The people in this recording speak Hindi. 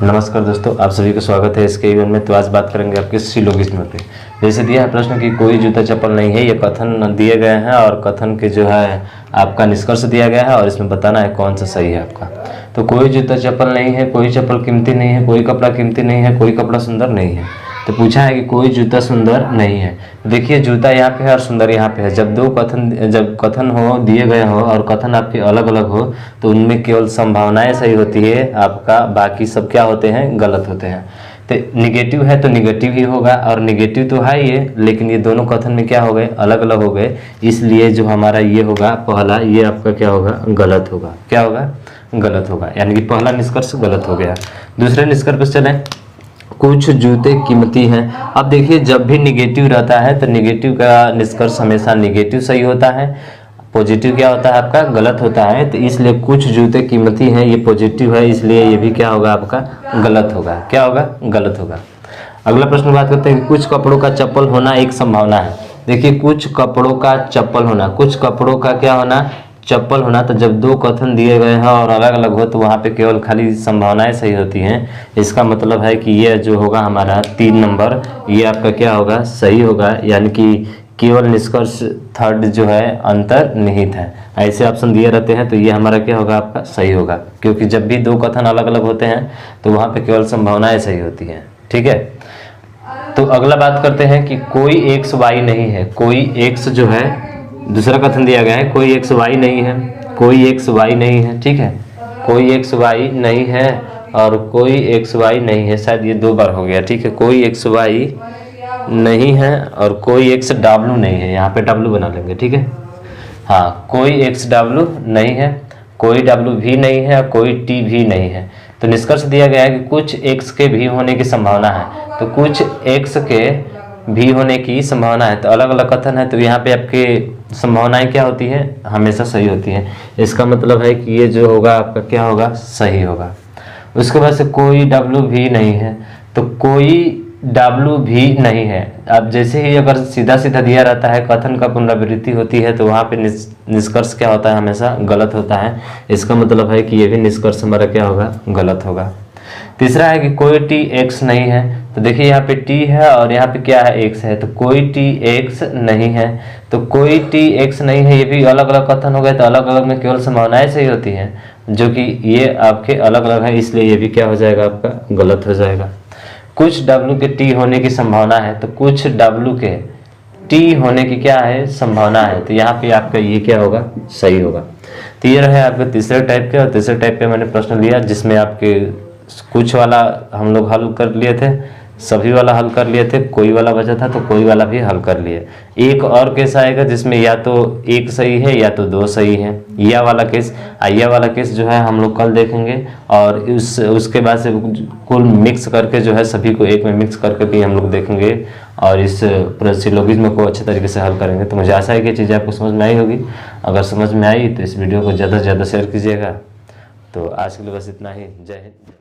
नमस्कार दोस्तों, आप सभी का स्वागत है इसके इवेंट में। तो आज बात करेंगे आपके सिलोगिज्म पे। जैसे दिया है प्रश्न कि कोई जूता चप्पल नहीं है, ये कथन दिए गए हैं और कथन के जो है आपका निष्कर्ष दिया गया है और इसमें बताना है कौन सा सही है आपका। तो कोई जूता चप्पल नहीं है, कोई चप्पल कीमती नहीं है, कोई कपड़ा कीमती नहीं है, कोई कपड़ा सुंदर नहीं है। तो पूछा है कि कोई जूता सुंदर नहीं है। देखिए, जूता यहाँ पे है और सुंदर यहाँ पे है। जब कथन हो दिए गए हो और कथन आपके अलग अलग हो तो उनमें केवल संभावनाएं सही होती है आपका, बाकी सब क्या होते हैं, गलत होते हैं। तो निगेटिव है तो निगेटिव ही होगा, और निगेटिव तो है ये, लेकिन ये दोनों कथन में क्या हो गए, अलग अलग हो गए। इसलिए जो हमारा ये होगा पहला, ये आपका क्या होगा, गलत होगा। क्या होगा, गलत होगा, यानी कि पहला निष्कर्ष गलत हो गया। दूसरे निष्कर्ष पर चलें। कुछ जूते कीमती हैं। अब देखिए, जब भी निगेटिव रहता है तो निगेटिव का निष्कर्ष हमेशा निगेटिव सही होता है, पॉजिटिव क्या होता है आपका, गलत होता है। तो इसलिए कुछ जूते कीमती हैं, ये पॉजिटिव है, इसलिए ये भी क्या होगा आपका, गलत होगा। क्या होगा, गलत होगा। अगला प्रश्न बात करते हैं कि कुछ कपड़ों का चप्पल होना एक संभावना है। देखिए, कुछ कपड़ों का चप्पल होना, कुछ कपड़ों का क्या होना, चप्पल होना। तो जब दो कथन दिए गए हैं और अलग अलग हो तो वहाँ पे केवल खाली संभावनाएं सही होती हैं। इसका मतलब है कि ये जो होगा हमारा 3 नंबर, ये आपका क्या होगा, सही होगा। यानी कि केवल निष्कर्ष थर्ड जो है अंतर्निहित है। ऐसे ऑप्शन दिए रहते हैं तो ये हमारा क्या होगा, आपका सही होगा, क्योंकि जब भी दो कथन अलग अलग होते हैं तो वहाँ पे केवल संभावनाएं सही होती हैं। ठीक है। तो अगला बात करते हैं कि कोई एक्स वाई नहीं है। कोई एक्स जो है, दूसरा कथन दिया गया है, कोई एक्स वाई नहीं है, कोई एक्स वाई नहीं है। ठीक है, कोई एक्स वाई नहीं है और कोई एक्स वाई नहीं है। शायद ये 2 बार हो गया। ठीक है, कोई एक्स वाई नहीं है और कोई एक्स डब्ल्यू नहीं है। यहाँ पे डब्ल्यू बना लेंगे। ठीक है, हाँ, कोई एक्स डब्ल्यू नहीं है, कोई डब्ल्यू भी नहीं है और कोई टी भी नहीं है। तो निष्कर्ष दिया गया है कि कुछ एक्स के भी होने की संभावना है। तो कुछ एक्स के भी होने की संभावना है। तो अलग अलग कथन है तो यहाँ पे आपके संभावनाएं क्या होती है, हमेशा सही होती है। इसका मतलब है कि ये जो होगा आपका क्या होगा, सही होगा। उसके बाद से कोई डब्ल्यू भी नहीं है, तो कोई डब्ल्यू भी नहीं है। अब जैसे ही अगर सीधा सीधा दिया रहता है, कथन का पुनरावृत्ति होती है तो वहाँ पे निष्कर्ष क्या होता है, हमेशा गलत होता है। इसका मतलब है कि ये भी निष्कर्ष हमारा क्या होगा, गलत होगा। तीसरा है कि कोई टी एक्स नहीं है। तो देखिए, यहाँ पे टी है और यहाँ पे क्या है, एक्स है। तो कोई टी एक्स नहीं है, तो कोई टी एक्स नहीं है, ये भी अलग अलग कथन हो गए। तो अलग अलग में केवल संभावनाएं सही होती हैं, जो कि ये आपके अलग अलग है, इसलिए ये भी क्या हो जाएगा, आपका गलत हो जाएगा। कुछ डब्ल्यू के टी होने की संभावना है, तो कुछ डब्ल्यू के टी होने की क्या है, संभावना है। तो यहाँ पे आपका ये क्या होगा, सही होगा। तो ये रहे आपके तीसरे टाइप के। और तीसरे टाइप पे मैंने प्रश्न लिया जिसमें आपके कुछ वाला हम लोग हल कर लिए थे, सभी वाला हल कर लिए थे, कोई वाला बचा था तो कोई वाला भी हल कर लिए। एक और केस आएगा जिसमें या तो एक सही है या तो 2 सही है, या वाला केस जो है हम लोग कल देखेंगे। और उसके बाद से कुल मिक्स करके जो है सभी को एक में मिक्स करके भी हम लोग देखेंगे और इस सिलोगिज्म को अच्छे तरीके से हल करेंगे। तो मुझे आशा है कि चीज़ें आपको समझ में आई होगी। अगर समझ में आई तो इस वीडियो को ज़्यादा से ज़्यादा शेयर कीजिएगा। तो आज के लिए बस इतना ही। जय हिंद।